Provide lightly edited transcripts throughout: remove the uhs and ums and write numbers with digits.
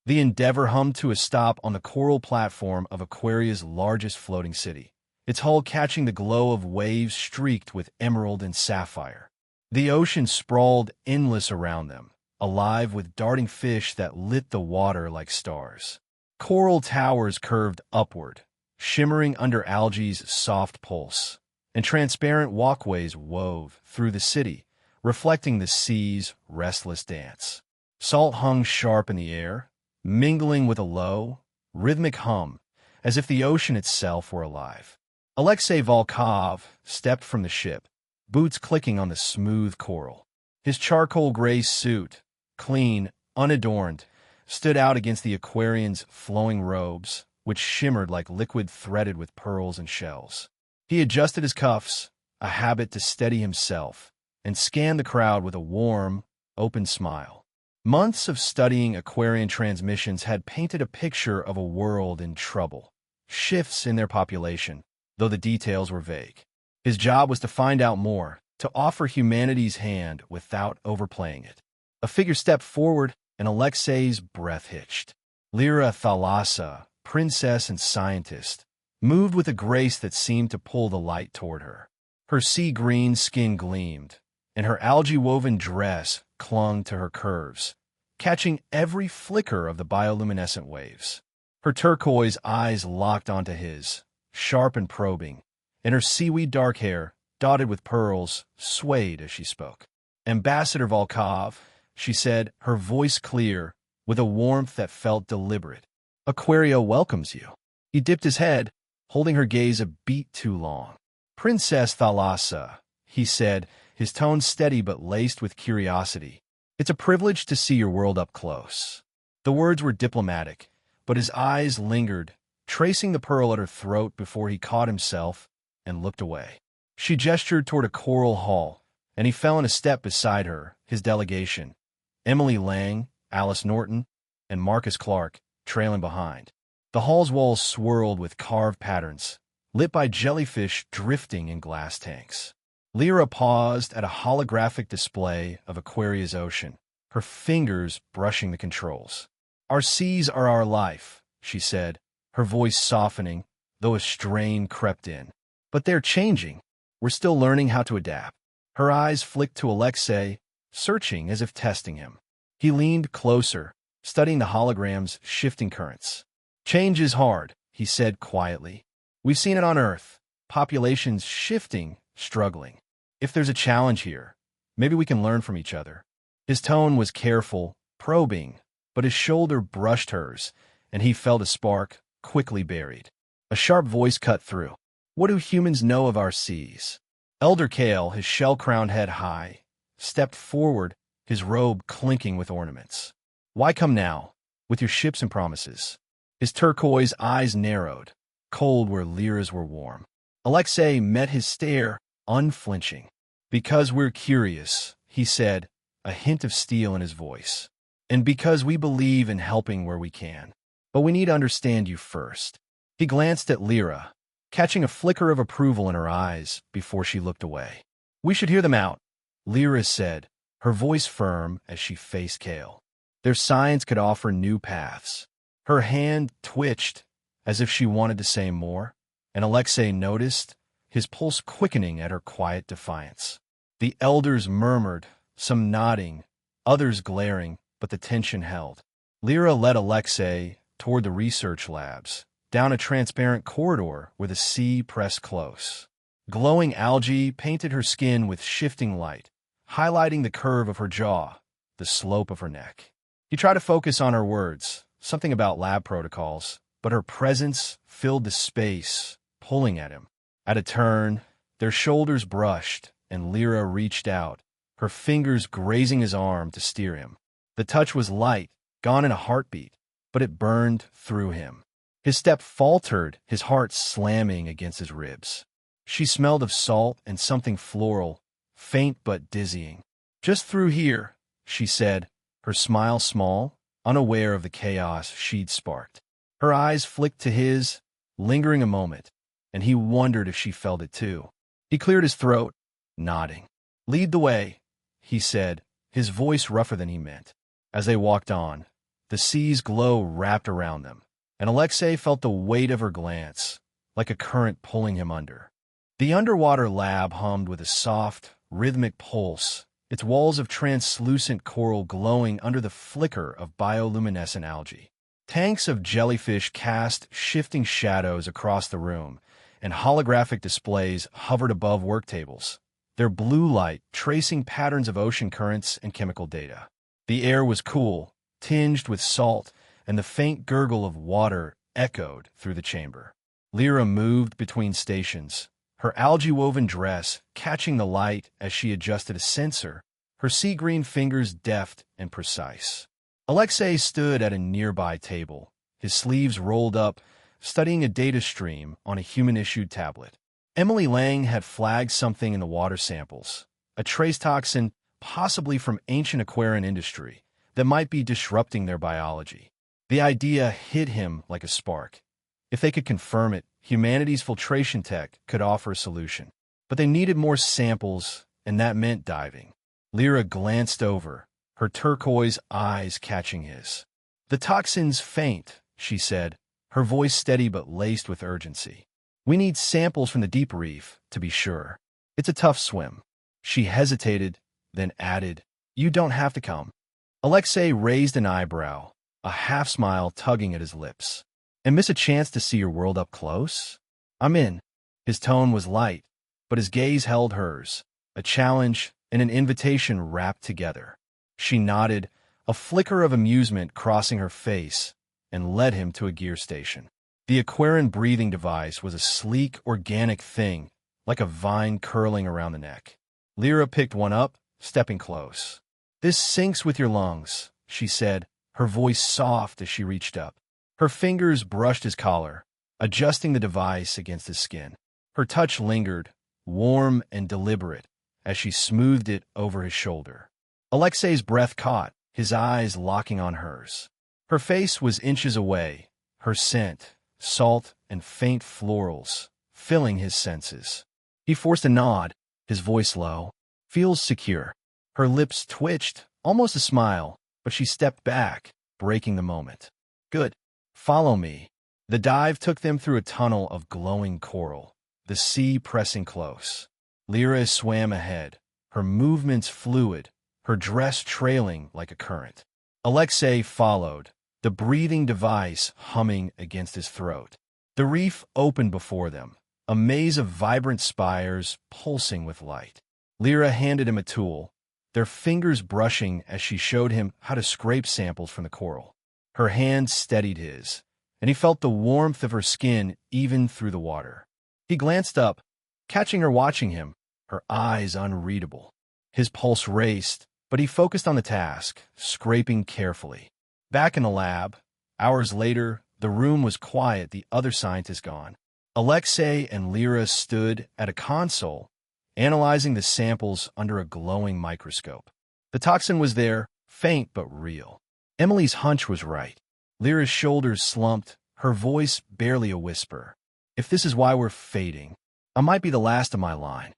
The Endeavour hummed to a stop on the coral platform of Aquaria's largest floating city, its hull catching the glow of waves streaked with emerald and sapphire. The ocean sprawled endless around them, alive with darting fish that lit the water like stars. Coral towers curved upward, shimmering under algae's soft pulse, and transparent walkways wove through the city, reflecting the sea's restless dance. Salt hung sharp in the air, mingling with a low, rhythmic hum, as if the ocean itself were alive. Alexei Volkov stepped from the ship, boots clicking on the smooth coral. His charcoal gray suit, clean, unadorned, stood out against the Aquarian's flowing robes, which shimmered like liquid threaded with pearls and shells. He adjusted his cuffs, a habit to steady himself, and scanned the crowd with a warm, open smile. Months of studying Aquarian transmissions had painted a picture of a world in trouble, shifts in their population, though the details were vague. His job was to find out more, to offer humanity's hand without overplaying it. A figure stepped forward, and Alexei's breath hitched. Lyra Thalassa, princess and scientist, moved with a grace that seemed to pull the light toward her. Her sea-green skin gleamed, and her algae-woven dress clung to her curves, catching every flicker of the bioluminescent waves. Her turquoise eyes locked onto his, sharp and probing, and her seaweed dark hair, dotted with pearls, swayed as she spoke. "Ambassador Volkov," she said, her voice clear, with a warmth that felt deliberate. "Aquaria welcomes you." He dipped his head, holding her gaze a beat too long. "Princess Thalassa," he said, his tone steady but laced with curiosity. "It's a privilege to see your world up close." The words were diplomatic, but his eyes lingered, tracing the pearl at her throat before he caught himself and looked away. She gestured toward a coral hall, and he fell in a step beside her, his delegation, Emily Lang, Alice Norton, and Marcus Clark, trailing behind. The hall's walls swirled with carved patterns, lit by jellyfish drifting in glass tanks. Lyra paused at a holographic display of Aquaria's ocean, her fingers brushing the controls. "Our seas are our life," she said, her voice softening, though a strain crept in. "But they're changing. We're still learning how to adapt." Her eyes flicked to Alexei, searching as if testing him. He leaned closer, studying the hologram's shifting currents. "Change is hard," he said quietly. "We've seen it on Earth. Populations shifting, struggling. If there's a challenge here, maybe we can learn from each other." His tone was careful, probing, but his shoulder brushed hers, and he felt a spark, quickly buried. A sharp voice cut through. "What do humans know of our seas?" Elder Kale, his shell-crowned head high, stepped forward, his robe clinking with ornaments. "Why come now, with your ships and promises?" His turquoise eyes narrowed, cold where Lyra's were warm. Alexei met his stare, unflinching. "Because we're curious," he said, a hint of steel in his voice. "And because we believe in helping where we can. But we need to understand you first." He glanced at Lyra, catching a flicker of approval in her eyes before she looked away. "We should hear them out," Lyra said, her voice firm as she faced Kale. Their science could offer new paths. Her hand twitched, as if she wanted to say more, and Alexei noticed, his pulse quickening at her quiet defiance. The elders murmured, some nodding, others glaring, but the tension held. Lyra led Alexei toward the research labs, down a transparent corridor where the sea pressed close. Glowing algae painted her skin with shifting light, highlighting the curve of her jaw, the slope of her neck. He tried to focus on her words, something about lab protocols, but her presence filled the space, pulling at him. At a turn, their shoulders brushed, and Lyra reached out, her fingers grazing his arm to steer him. The touch was light, gone in a heartbeat, but it burned through him. His step faltered, his heart slamming against his ribs. She smelled of salt and something floral, faint but dizzying. "Just through here," she said, her smile small, unaware of the chaos she'd sparked. Her eyes flicked to his, lingering a moment, and he wondered if she felt it too. He cleared his throat, nodding. "Lead the way," he said, his voice rougher than he meant. As they walked on, The sea's glow wrapped around them, and Alexei felt the weight of her glance, like a current pulling him under. The underwater lab hummed with a soft, rhythmic pulse, its walls of translucent coral glowing under the flicker of bioluminescent algae. Tanks of jellyfish cast shifting shadows across the room, and holographic displays hovered above work tables, their blue light tracing patterns of ocean currents and chemical data. The air was cool, tinged with salt, and the faint gurgle of water echoed through the chamber. Lyra moved between stations, her algae-woven dress catching the light as she adjusted a sensor, her sea-green fingers deft and precise. Alexei stood at a nearby table, his sleeves rolled up, studying a data stream on a human-issued tablet. Emily Lang had flagged something in the water samples, a trace toxin possibly from ancient aquarian industry that might be disrupting their biology. The idea hit him like a spark. If they could confirm it, humanity's filtration tech could offer a solution. But they needed more samples, and that meant diving. Lyra glanced over, her turquoise eyes catching his. "The toxin's faint," she said, her voice steady but laced with urgency. "We need samples from the deep reef, to be sure. It's a tough swim." She hesitated, then added, "You don't have to come." Alexei raised an eyebrow, a half-smile tugging at his lips. "And miss a chance to see your world up close? I'm in." His tone was light, but his gaze held hers, a challenge and an invitation wrapped together. She nodded, a flicker of amusement crossing her face, and led him to a gear station. The aquarian breathing device was a sleek, organic thing, like a vine curling around the neck. Lyra picked one up, stepping close. "This syncs with your lungs," she said, her voice soft as she reached up. Her fingers brushed his collar, adjusting the device against his skin. Her touch lingered, warm and deliberate, as she smoothed it over his shoulder. Alexei's breath caught, his eyes locking on hers. Her face was inches away, her scent, salt and faint florals, filling his senses. He forced a nod, his voice low. "Feels secure." Her lips twitched, almost a smile, but she stepped back, breaking the moment. "Good. Follow me." The dive took them through a tunnel of glowing coral, the sea pressing close. Lyra swam ahead, her movements fluid, her dress trailing like a current. Alexei followed, the breathing device humming against his throat. The reef opened before them, a maze of vibrant spires pulsing with light. Lyra handed him a tool, their fingers brushing as she showed him how to scrape samples from the coral. Her hand steadied his, and he felt the warmth of her skin even through the water. He glanced up, catching her watching him, her eyes unreadable. His pulse raced, but he focused on the task, scraping carefully. Back in the lab, hours later, the room was quiet, the other scientists gone. Alexei and Lyra stood at a console, analyzing the samples under a glowing microscope. The toxin was there, faint but real. Emily's hunch was right. Lyra's shoulders slumped, her voice barely a whisper. "If this is why we're fading, I might be the last of my line."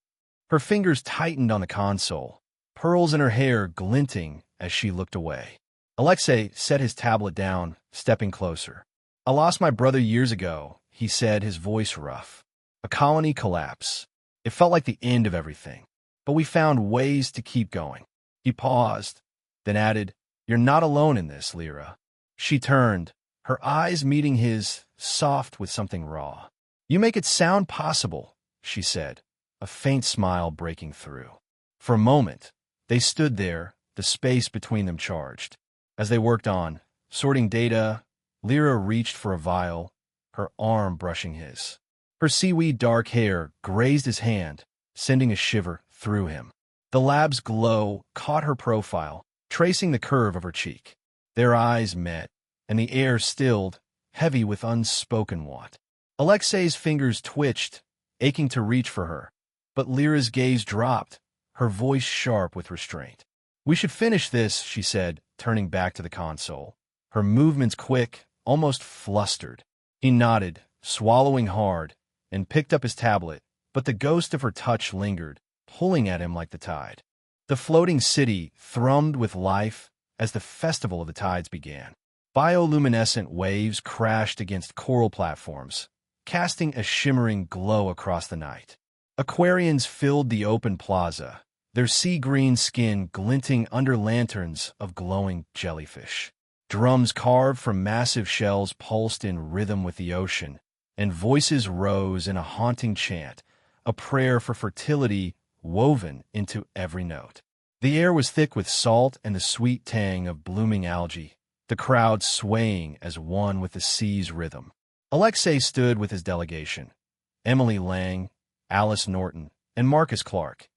Her fingers tightened on the console, pearls in her hair glinting as she looked away. Alexei set his tablet down, stepping closer. "I lost my brother years ago," he said, his voice rough. "A colony collapse. It felt like the end of everything. But we found ways to keep going." He paused, then added, "You're not alone in this, Lyra." She turned, her eyes meeting his, soft with something raw. "You make it sound possible," she said, a faint smile breaking through. For a moment, they stood there, the space between them charged. As they worked on, sorting data, Lyra reached for a vial, her arm brushing his. Her seaweed dark hair grazed his hand, sending a shiver through him. The lab's glow caught her profile, tracing the curve of her cheek. Their eyes met, and the air stilled, heavy with unspoken want. Alexei's fingers twitched, aching to reach for her, but Lyra's gaze dropped, her voice sharp with restraint. "We should finish this," she said, turning back to the console, her movements quick, almost flustered. He nodded, swallowing hard, and picked up his tablet, but the ghost of her touch lingered, pulling at him like the tide. The floating city thrummed with life as the festival of the tides began. Bioluminescent waves crashed against coral platforms, casting a shimmering glow across the night. Aquarians filled the open plaza, their sea-green skin glinting under lanterns of glowing jellyfish. Drums carved from massive shells pulsed in rhythm with the ocean, and voices rose in a haunting chant, a prayer for fertility woven into every note. The air was thick with salt and the sweet tang of blooming algae, the crowd swaying as one with the sea's rhythm. Alexei stood with his delegation, Emily Lang, Alice Norton, and Marcus Clark.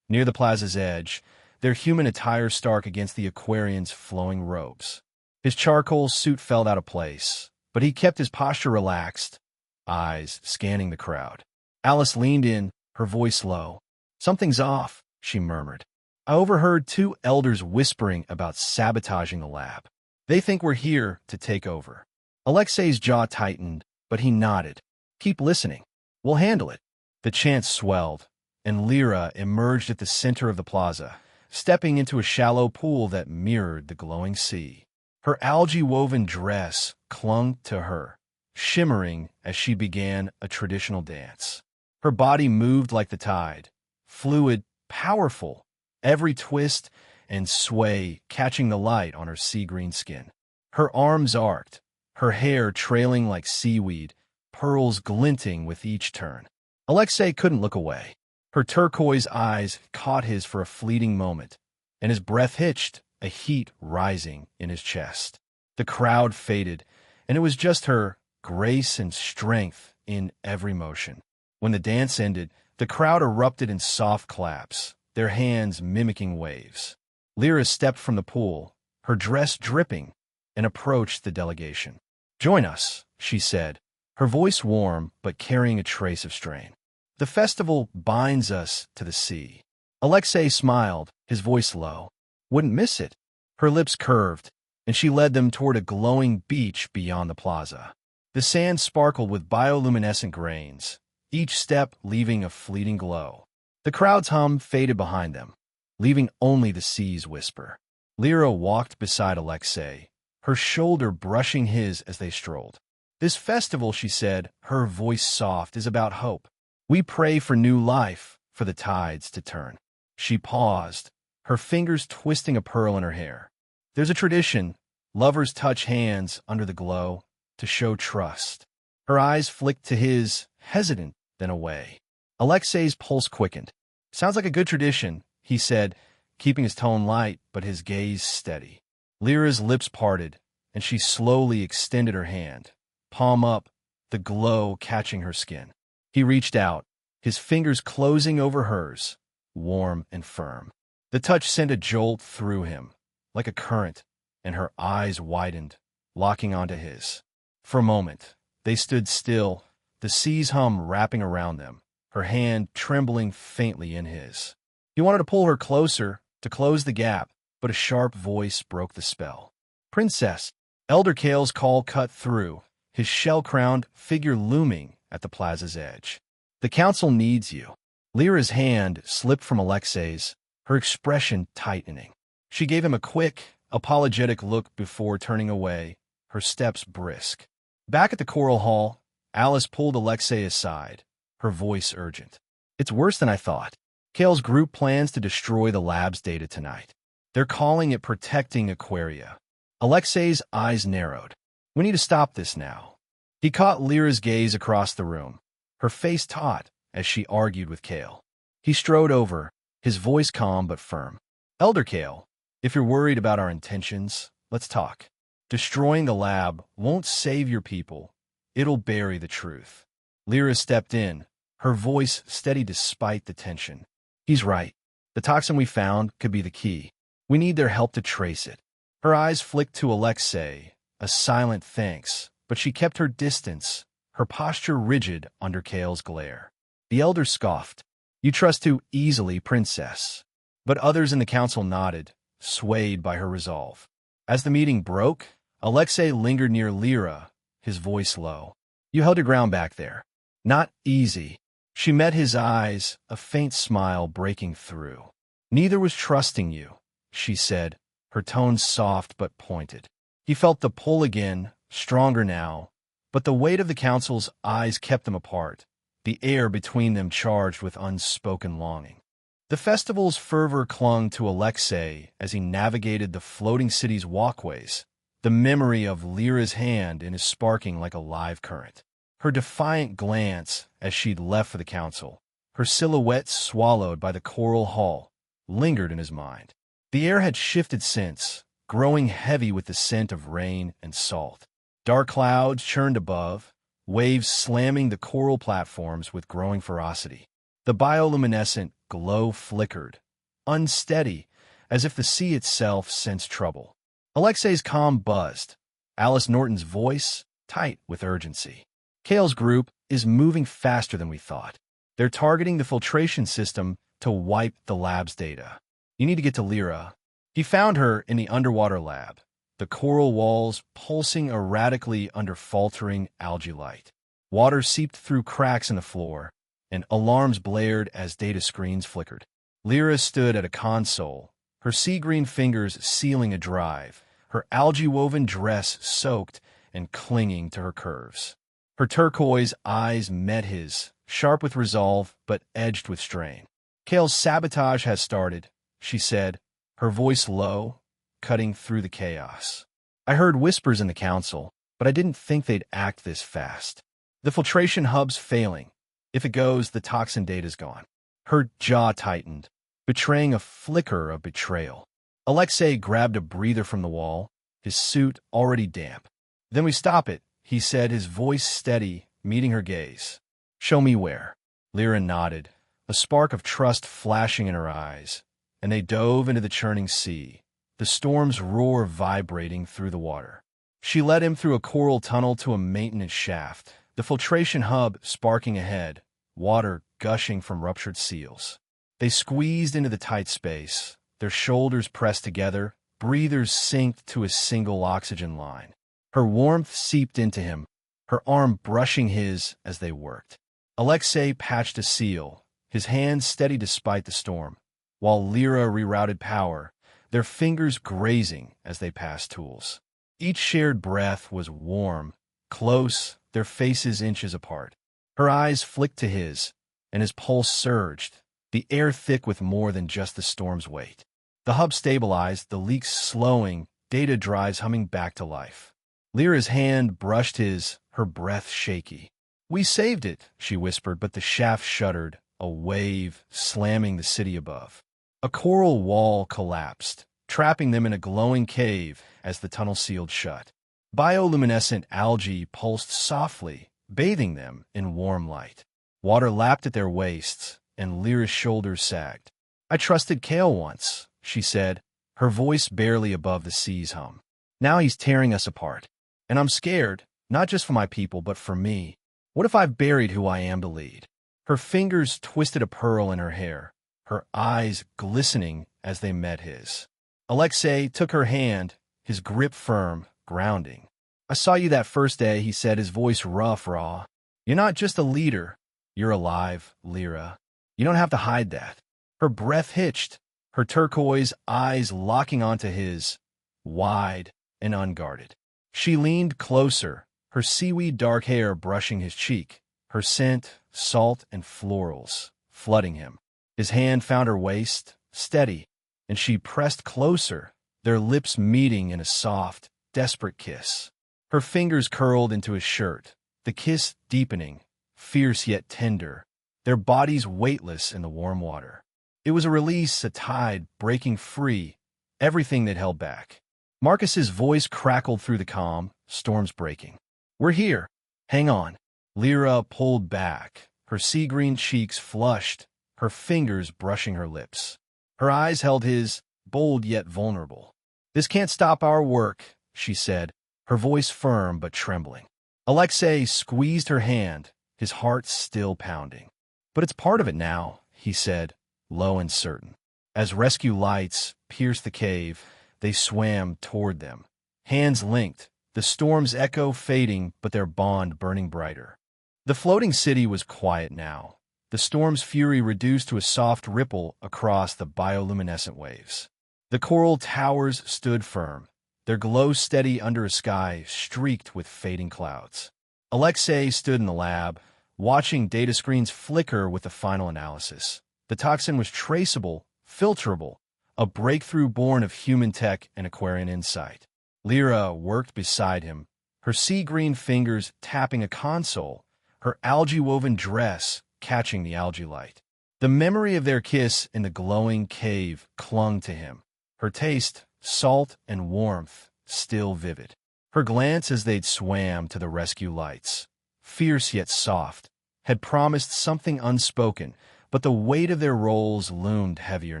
Near the plaza's edge, their human attire stark against the Aquarian's flowing robes. His charcoal suit felt out of place, but he kept his posture relaxed, eyes scanning the crowd. Alice leaned in, her voice low. "Something's off," she murmured. "I overheard two elders whispering about sabotaging the lab. They think we're here to take over." Alexei's jaw tightened, but he nodded. "Keep listening. We'll handle it." The chant swelled, and Lyra emerged at the center of the plaza, stepping into a shallow pool that mirrored the glowing sea. Her algae-woven dress clung to her, shimmering as she began a traditional dance. Her body moved like the tide, fluid, powerful, every twist and sway catching the light on her sea-green skin. Her arms arced, her hair trailing like seaweed, pearls glinting with each turn. Alexei couldn't look away. Her turquoise eyes caught his for a fleeting moment, and his breath hitched, a heat rising in his chest. The crowd faded, and it was just her, grace and strength in every motion. When the dance ended, the crowd erupted in soft claps, their hands mimicking waves. Lyra stepped from the pool, her dress dripping, and approached the delegation. "Join us," she said, her voice warm but carrying a trace of strain. "The festival binds us to the sea." Alexei smiled, his voice low. "Wouldn't miss it." Her lips curved, and she led them toward a glowing beach beyond the plaza. The sand sparkled with bioluminescent grains, each step leaving a fleeting glow. The crowd's hum faded behind them, leaving only the sea's whisper. Lyra walked beside Alexei, her shoulder brushing his as they strolled. "This festival," she said, her voice soft, "is about hope. We pray for new life, for the tides to turn." She paused, her fingers twisting a pearl in her hair. "There's a tradition. Lovers touch hands under the glow to show trust." Her eyes flicked to his, hesitant, then away. Alexei's pulse quickened. "Sounds like a good tradition," he said, keeping his tone light but his gaze steady. Lyra's lips parted, and she slowly extended her hand, palm up, the glow catching her skin. He reached out, his fingers closing over hers, warm and firm. The touch sent a jolt through him, like a current, and her eyes widened, locking onto his. For a moment, they stood still, the sea's hum wrapping around them, her hand trembling faintly in his. He wanted to pull her closer, to close the gap, but a sharp voice broke the spell. "Princess!" Elder Kale's call cut through, his shell-crowned figure looming at the plaza's edge. "The council needs you." Lyra's hand slipped from Alexei's, her expression tightening. She gave him a quick, apologetic look before turning away, her steps brisk. Back at the choral hall, Alice pulled Alexei aside, her voice urgent. "It's worse than I thought. Kale's group plans to destroy the lab's data tonight. They're calling it protecting Aquaria." Alexei's eyes narrowed. "We need to stop this now." He caught Lyra's gaze across the room, her face taut as she argued with Kale. He strode over, his voice calm but firm. "Elder Kale, if you're worried about our intentions, let's talk. Destroying the lab won't save your people. It'll bury the truth." Lyra stepped in, her voice steady despite the tension. "He's right. The toxin we found could be the key. We need their help to trace it." Her eyes flicked to Alexei, a silent thanks, but she kept her distance, her posture rigid under Kale's glare. The elder scoffed. "You trust too easily, princess." But others in the council nodded, swayed by her resolve. As the meeting broke, Alexei lingered near Lyra, his voice low. "You held your ground back there. Not easy." She met his eyes, a faint smile breaking through. "Neither was trusting you," she said, her tone soft but pointed. He felt the pull again, stronger now, but the weight of the council's eyes kept them apart, the air between them charged with unspoken longing. The festival's fervor clung to Alexei as he navigated the floating city's walkways, the memory of Lyra's hand in his sparking like a live current. Her defiant glance as she'd left for the council, her silhouette swallowed by the coral hull, lingered in his mind. The air had shifted since, growing heavy with the scent of rain and salt. Dark clouds churned above, waves slamming the coral platforms with growing ferocity. The bioluminescent glow flickered, unsteady, as if the sea itself sensed trouble. Alexei's comm buzzed, Alice Norton's voice tight with urgency. Kale's group is moving faster than we thought. They're targeting the filtration system to wipe the lab's data. You need to get to Lyra. He found her in the underwater lab, the coral walls pulsing erratically under faltering algae light. Water seeped through cracks in the floor, and alarms blared as data screens flickered. Lyra stood at a console, her sea-green fingers sealing a drive, her algae-woven dress soaked and clinging to her curves. Her turquoise eyes met his, sharp with resolve but edged with strain. Kale's sabotage has started, she said, her voice low, cutting through the chaos. I heard whispers in the council, but I didn't think they'd act this fast. The filtration hub's failing. If it goes, the toxin data's gone. Her jaw tightened, betraying a flicker of betrayal. Alexei grabbed a breather from the wall, his suit already damp. Then we stop it, he said, his voice steady, meeting her gaze. Show me where. Lyra nodded, a spark of trust flashing in her eyes, and they dove into the churning sea, the storm's roar vibrating through the water. She led him through a coral tunnel to a maintenance shaft, the filtration hub sparking ahead, water gushing from ruptured seals. They squeezed into the tight space, their shoulders pressed together, breathers synced to a single oxygen line. Her warmth seeped into him, her arm brushing his as they worked. Alexei patched a seal, his hands steady despite the storm, while Lyra rerouted power, their fingers grazing as they passed tools. Each shared breath was warm, close, their faces inches apart. Her eyes flicked to his, and his pulse surged, the air thick with more than just the storm's weight. The hub stabilized, the leaks slowing, data drives humming back to life. Lyra's hand brushed his, her breath shaky. We saved it, she whispered, but the shaft shuddered, a wave slamming the city above. A coral wall collapsed, trapping them in a glowing cave as the tunnel sealed shut. Bioluminescent algae pulsed softly, bathing them in warm light. Water lapped at their waists, and Lyra's shoulders sagged. I trusted Kale once, she said, her voice barely above the sea's hum. Now he's tearing us apart. And I'm scared, not just for my people, but for me. What if I've buried who I am to lead? Her fingers twisted a pearl in her hair, her eyes glistening as they met his. Alexei took her hand, his grip firm, grounding. I saw you that first day, he said, his voice rough, raw. You're not just a leader. You're alive, Lyra. You don't have to hide that. Her breath hitched, her turquoise eyes locking onto his, wide and unguarded. She leaned closer, her seaweed dark hair brushing his cheek, her scent, salt and florals, flooding him. His hand found her waist, steady, and she pressed closer, their lips meeting in a soft, desperate kiss. Her fingers curled into his shirt, the kiss deepening, fierce yet tender, their bodies weightless in the warm water. It was a release, a tide breaking free, everything they'd held back. Marcus's voice crackled through the calm, storms breaking. We're here. Hang on. Lyra pulled back, her sea-green cheeks flushed, her fingers brushing her lips. Her eyes held his, bold yet vulnerable. This can't stop our work, she said, her voice firm but trembling. Alexei squeezed her hand, his heart still pounding. But it's part of it now, he said, low and certain. As rescue lights pierced the cave, they swam toward them. Hands linked, the storm's echo fading but their bond burning brighter. The floating city was quiet now, the storm's fury reduced to a soft ripple across the bioluminescent waves. The coral towers stood firm, their glow steady under a sky streaked with fading clouds. Alexei stood in the lab, watching data screens flicker with the final analysis. The toxin was traceable, filterable, a breakthrough born of human tech and Aquarian insight. Lyra worked beside him, her sea-green fingers tapping a console, her algae-woven dress catching the algae light. The memory of their kiss in the glowing cave clung to him, her taste, salt and warmth, still vivid. Her glance as they'd swam to the rescue lights, fierce yet soft, had promised something unspoken, but the weight of their roles loomed heavier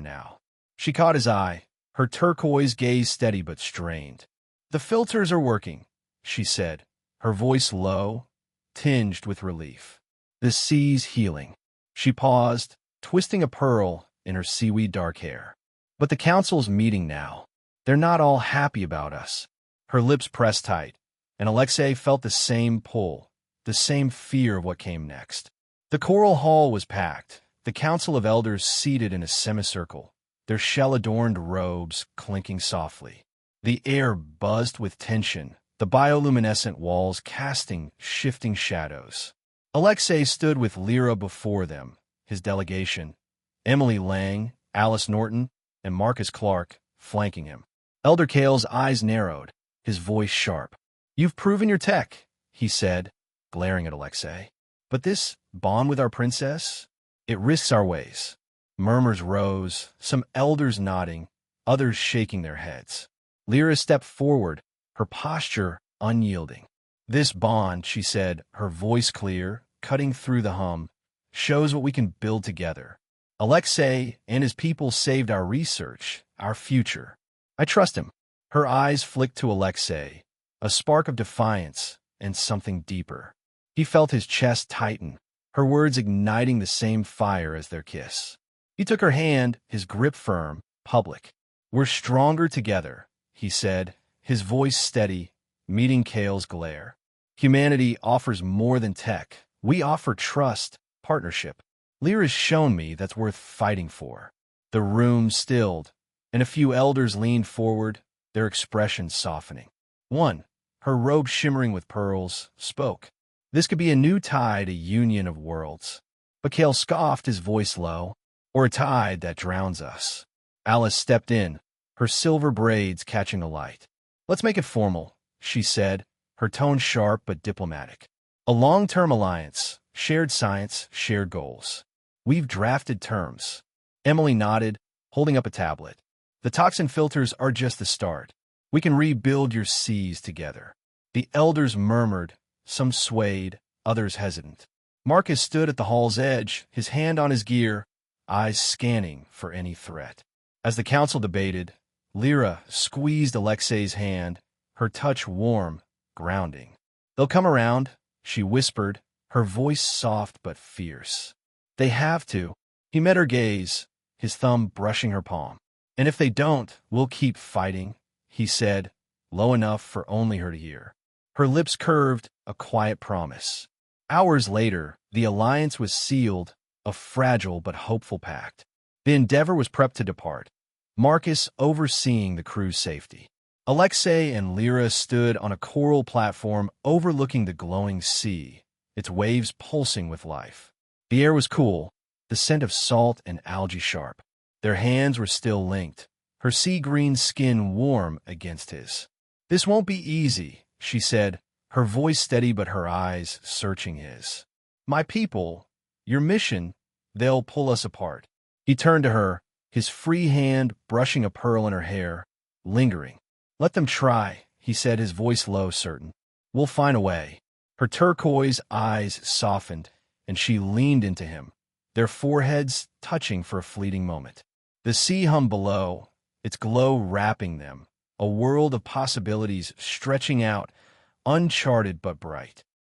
now. She caught his eye, her turquoise gaze steady but strained. "The filters are working," she said, her voice low, tinged with relief. "The sea's healing." She paused, twisting a pearl in her seaweed dark hair. "But the council's meeting now. They're not all happy about us." Her lips pressed tight, and Alexei felt the same pull, the same fear of what came next. The coral hall was packed, the council of elders seated in a semicircle, their shell-adorned robes clinking softly. The air buzzed with tension, the bioluminescent walls casting shifting shadows. Alexei stood with Lyra before them, his delegation, Emily Lang, Alice Norton, and Marcus Clark flanking him. Elder Kale's eyes narrowed, his voice sharp. "You've proven your tech," he said, glaring at Alexei. "But this bond with our princess? It risks our ways." Murmurs rose, some elders nodding, others shaking their heads. Lyra stepped forward, her posture unyielding. "This bond," she said, her voice clear, cutting through the hum, "shows what we can build together. Alexei and his people saved our research, our future. I trust him." Her eyes flicked to Alexei, a spark of defiance and something deeper. He felt his chest tighten, her words igniting the same fire as their kiss. He took her hand, his grip firm, public. "We're stronger together," he said, his voice steady, meeting Kale's glare. "Humanity offers more than tech. We offer trust, partnership. Lyra's shown me that's worth fighting for." The room stilled, and a few elders leaned forward, their expressions softening. One, her robe shimmering with pearls, spoke. "This could be a new tide, a union of worlds." But Kale scoffed, his voice low. "Or a tide that drowns us." Alice stepped in, her silver braids catching the light. "Let's make it formal," she said, her tone sharp but diplomatic. "A long-term alliance, shared science, shared goals. We've drafted terms." Emily nodded, holding up a tablet. "The toxin filters are just the start. We can rebuild your seas together." The elders murmured, some swayed, others hesitant. Marcus stood at the hall's edge, his hand on his gear, eyes scanning for any threat. As the council debated, Lyra squeezed Alexei's hand, her touch warm, grounding. "They'll come around," she whispered, her voice soft but fierce. "They have to." He met her gaze, his thumb brushing her palm. "And if they don't, we'll keep fighting," he said, low enough for only her to hear. Her lips curved, a quiet promise. Hours later, the alliance was sealed, a fragile but hopeful pact. The Endeavor was prepped to depart, Marcus overseeing the crew's safety. Alexei and Lyra stood on a coral platform overlooking the glowing sea, its waves pulsing with life. The air was cool, the scent of salt and algae sharp. Their hands were still linked, her sea-green skin warm against his. "This won't be easy," she said, her voice steady but her eyes searching his. "My people, your mission, they'll pull us apart." He turned to her, his free hand brushing a pearl in her hair, lingering. "Let them try," he said, his voice low, certain. "We'll find a way." Her turquoise eyes softened, and she leaned into him, their foreheads touching for a fleeting moment. The sea hummed below, its glow wrapping them, a world of possibilities stretching out, uncharted but bright.